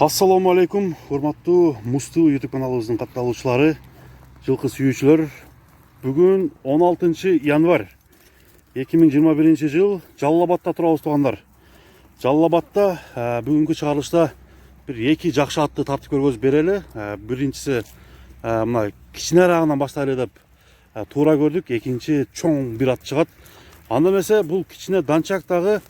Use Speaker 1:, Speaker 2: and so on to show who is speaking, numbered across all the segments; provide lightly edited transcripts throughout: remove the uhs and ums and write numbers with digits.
Speaker 1: Assalamu alaikum, урматтуу Мусту YouTube каналыбыздын катталуучулары, жылкы сүйүүчүлөр. Бүгүн 16 январь 2021 жыл Жалал Абадта турабыз туугандар. Жалал Абадта бүгүнкү чыгарылышта бир эки жакшы атты тартып көргөзүп берели. Биринчиси мына кичинерагынан баштайлы деп туура көрдүк. Экинчи чоң бир ат чыгат. Анда эмесе бул кичине данчактагы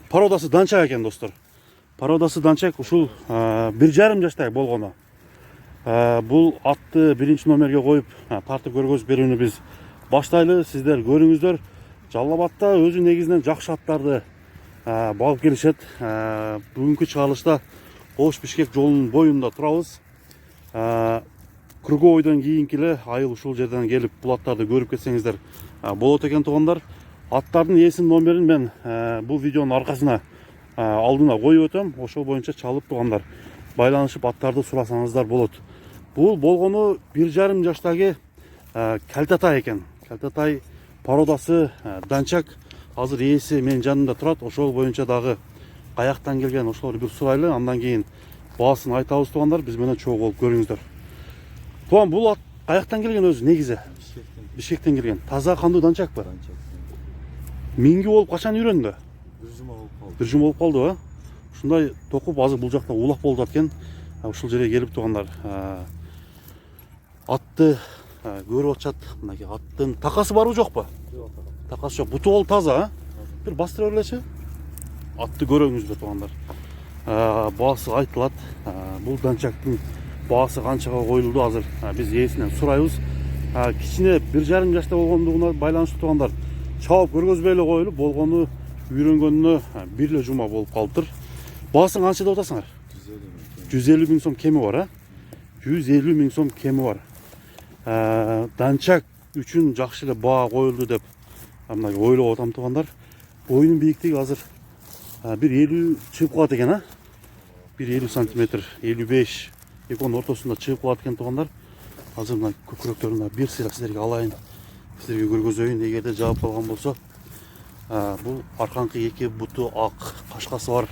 Speaker 1: пародасы данчак экен достор. Пародасы данчак ушул 1,5 жаштагы болгону. Бул атты биринчи номерге коюп тартып көргөзүп берүүнү биз баштайлы. Сиздер көрүңүздөр. Жалал Абадта өзү негизинен жакшы аттарды багып келишет. Бүгүнкү чыгарылышта Ош Бишкек жолунун боюнда турабыз. Круговойдон кийинки эле айыл ушул жерден келип бул аттарды көрүп кетсеңиздер болот экен туугандар. Аттардын ээсинин номерин мен бул видеонун аркасына алдына коюп өтөм. Ошол боюнча чалып туугандар байланышып аттарды сурасаңыздар болот. Бул болгону 1,5 жаштагы Калтатай экен. Калтатай пародасы данчак. Азыр ээси менин жанымда турат. Ошол боюнча дагы каяктан келген ошолорду бир сурайлы. Андан кийин баасын айтабыз туугандар. Биз менен чогуу болуп көрүңүздөр. Туган, бул ат каяктан келген өзү негизи? Бишкектен келген. Таза кандуу данчакпы? Минги болуп качан үйрөндү? Бир жума болуп калды. Ушундай токуп азыр бул жакта улак болуп жаткен. Ушул жерге келип тургандар. Атты көрүп атышат. Мынакей аттын такасы барбы жокпу? Жок. Такасы жок. Буту болуп таза, бир бастыра берлечи. Атты көрөңүздөр тургандар. Баасы айтылат. Бул данчактын баасы канчага коюлду азыр биз ээсинен сурайбыз. Кичине 1,5 жашта болгондугуна байланыштуу тургандар. Чабып көргөзбөй эле коюлуп, болгону үйрөнгөнүнө бир эле жума болуп калыптыр. Баасын канча деп атасыңар? 150 000 сом кеми бар, 150 000 сом кеми бар. Данчак үчүн жакшы эле баа коюлду деп мына ойлоп атам туугандар. Боюнун бийиктиги азыр бир 50 чыгып калат экен, бир 50 сантиметр, 55 экөөнүн ортосунда чыгып калат экен туугандар. Азыр мына көкүрөктөрүн бир сыйра сиздерге алайын. Сиздерге көргөзөйүн. Эгерде жаап калган болсо, бул арканкы эки буту ак, кашкасы бар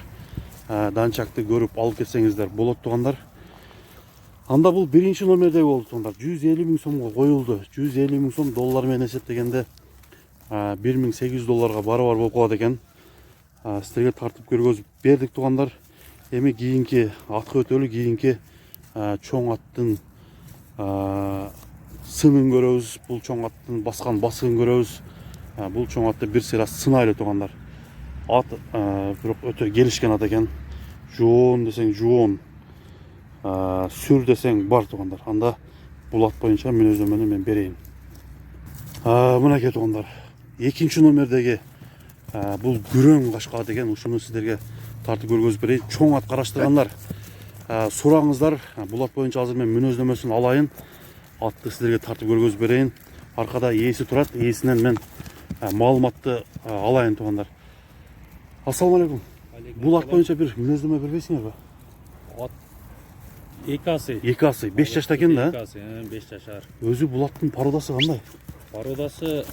Speaker 1: данчакты көрүп алып кетсеңиздер болот туугандар. Анда бул биринчи номерде болду туугандар. 150 000 сомго коюлду. 150 000 сом доллар менен эсептегенде 1800 долларга барабар болуп калат экен. Сиздерге тартып көргөзүп бердик туугандар. Эми кийинки атка өтөлү, кийинки чоң аттын сынын көрөбүз. Бул чоң аттын баскан басыгын көрөбүз. Бул чоң атты бир сыйра сынайлы туугандар. Ат бирок өтө келишкен ат экен. Жоон десең жоон, сүр десең бар туугандар. Анда бул ат боюнча мүнөздөмөнү мен берейин. Мынакей туугандар. Экинчи номердеги бул күрөң кашка ат экен. Ушуну сиздерге тартып көргөзүп берейин. Чоң ат караштыргандар сураңыздар. Бул ат боюнча азыр мен мүнөздөмөсүн алайын. Атты сиздерге тартып көргөзүп берейин. Аркада ээси турат. Ээсинен мен маалыматты алайын туугандар. Ассаламу алейкум. Бул ат боюнча бир мүнөздөмө бербейсиңерби?
Speaker 2: Ат эки асы. 5 жашта экен да? 5 жашар. Өзү
Speaker 1: бул аттын пародасы кандай?
Speaker 2: Пародасы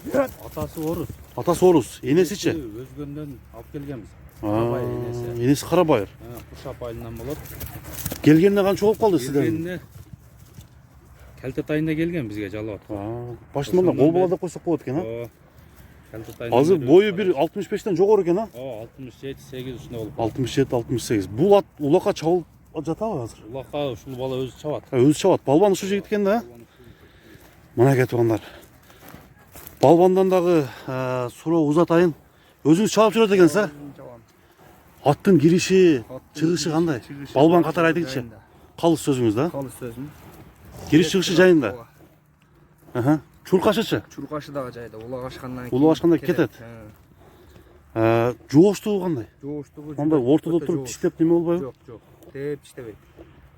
Speaker 2: атасы орус.
Speaker 1: Атасы орус, энесичи?
Speaker 2: Өзгөндөн алып келгенбиз. Карабай энеси.
Speaker 1: Энеси Карабайыр.
Speaker 2: Куршап айылынан болот.
Speaker 1: Келгенине канча болуп калды сиздер?
Speaker 2: Келгенине Калтатайында келген бизге Жалал Абадка.
Speaker 1: Башында кол бала деп койсок болот экен, Азыр бою бир 65тен жогору экен,
Speaker 2: 67-8 ушундай болуп.
Speaker 1: 67-68. Бул ат улакка чабылып жатабы азыр?
Speaker 2: Улакка ушул бала өзү чабат.
Speaker 1: Өзү чабат. Балбан ушул жигит экен да? Мынакей туугандар. Балбандан дагы суроо узатайын. Өзүңүз чабып жүрөт экенсиз, Аттын кириши, чыгышы кандай? Балбан катары айтыңызчы. Калыс сөзүңүз да?
Speaker 3: Калыс сөзүм.
Speaker 1: Кириш чыгышы жайында. Чуркашычы?
Speaker 3: Чуркашы дагы жайда.
Speaker 1: Улак кетет. Жооштугу кандай?
Speaker 3: Жооштугу.
Speaker 1: Андай ортодо туруп тиштеп неме болбойбу?
Speaker 3: Жок, жок. Теп тиштебейт.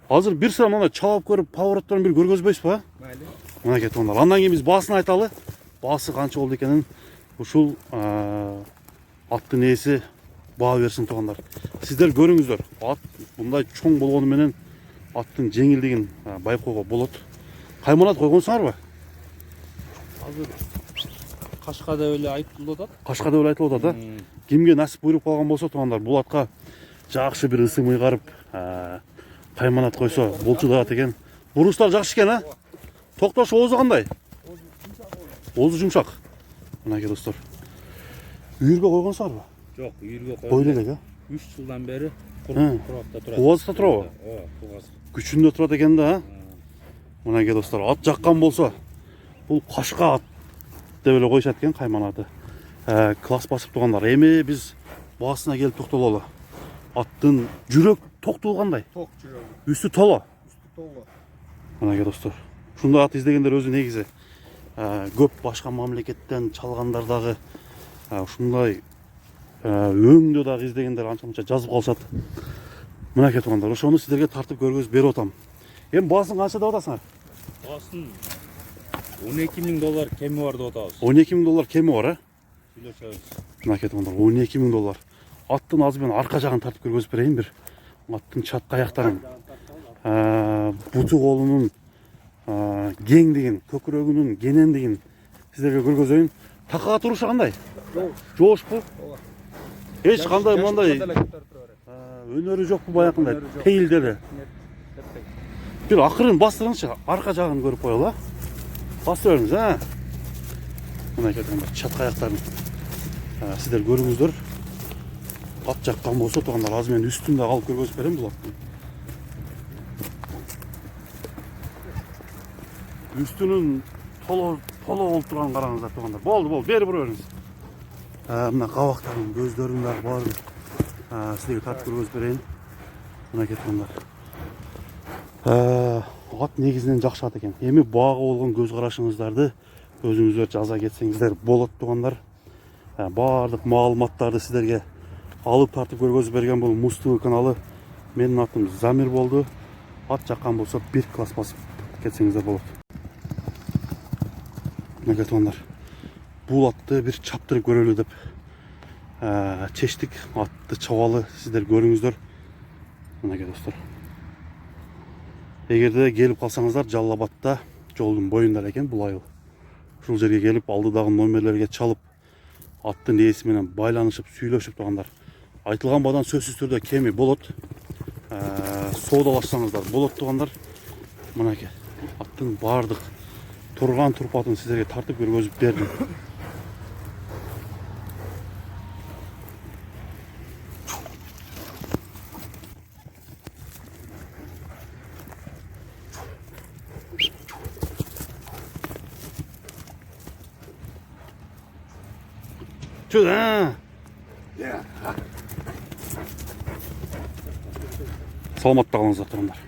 Speaker 1: Азыр бир сыра мына чабып көрүп, поворотторун бир көргөзбөйсүзбү?
Speaker 3: Майли.
Speaker 1: Мынакей туугандар. Андан кийин биз баасын айталы. Баасы канча болду экенин ушул аттын ээси баа берсин туугандар. Сиздер көрүңүздөр. Ат мындай чоң болгону менен аттын жеңилдигин байкоого болот. Кайманат койгонсуңарбы?
Speaker 2: Азыр Кашка деп эле айтылып атат.
Speaker 1: Кашка деп эле айтылып атат, кимге насип буйруп калган болсо туугандар бул атка жакшы бир ысым ыйгарып кайманат койсо болчулат экен. Бурустар жакшы экен, а? Токтош оозу кандай? Оозу жумшак. Мынакей достор. Үйүргө койгонсуңарбы?
Speaker 2: Жок, үйүргө
Speaker 1: Кой
Speaker 2: койдум.
Speaker 1: элек, а?
Speaker 2: 3 жылдан бери
Speaker 1: Hı.
Speaker 2: куракта турат.
Speaker 1: Кубазда турабы?
Speaker 2: Кубаз.
Speaker 1: Күчүндө турат экен да, а? Мынакей достор, ат жаккан болсо бул кашка ат деп эле коюшат экен кайманаты. Класс басып тургандар. Эми биз баасына келип токтололу. Аттын жүрөк токтуу кандай?
Speaker 3: Ток жүрөгү.
Speaker 1: Үстү толо.
Speaker 3: Üstü толго.
Speaker 1: Мынакей достор. Ушундай ат издегендер өзү негизи көп башка мамлекеттен чалгандар дагы ушундай өңдө дагы издегендер анча мынча жазып калышат. Мынакей туугандар, ошону сиздерге тартып көргөзүп берип атам. Эми баасын канча деп атасыңар?
Speaker 2: Баасын $12.000 кеми бар деп атабыз.
Speaker 1: $12.000 кеми бар, а?
Speaker 2: Сүйлөшөбүз.
Speaker 1: Мынакей туугандар, $12.000. Аттын азыр мен арка жагын тартып көргөзүп берейин бир. Аттын чатка аяктарын, буту колунун кеңдигин, көкүрөгүнүн кенендигин сиздерге көргөзөйүн. Такага турушу кандай? Жоошпу? Эч кандай мындай өнөрү жокпу баягындай? Пейилдери. Бир акырын бастырыңызчы, арка жагын көрүп коелу, а? Бастыра бериңиз, а? Мынакей туугандар, чатка аяктарын сиздер көрүңүздөр. Ат жаккан болсо туугандар, азыр мен үстүндө калып көргөзүп берем бул аттын. Üstünün tolo болуп турганын караңыздар туугандар. Болду, бери бура бериңиз. Мына кабактарын, көздөрүн дагы баарын сизге тартып көргөзүп берейин. Мынакей туугандар. Ат негизинен жакшы ат экен. Эми баага болгон көз карашыңыздарды өзүңүздөр жаза кетсеңиздер болот туугандар. Баардык маалыматтарды сиздерге алып тартып көргөзүп берген бул Муз ТВ каналы. Менин атым Замир болду. Ат жаккан болсо бир класс басып кетсеңиздер болот. Мынакей туугандар, бул атты бир чаптырып көрөлү деп чечтик. Атты чабалы сиздер көрүңүздөр. Мынакей достор. Эгерде келип калсаңыздар, Жалал Абадта жолдун боюнда экен бул айыл. Ушул жерге келип алдыдагы номерлерге чалып, аттын ээси менен байланышып, сүйлөшүп тургандар. Айтылган бадан сөзсүз түрдө кеми болот. Соодалашсаңыздар болот туугандар. Мынакей аттын баардык турган турпатын сиздерге тартып көргөзүп бердим. Саламатта калыңыздар туугандар.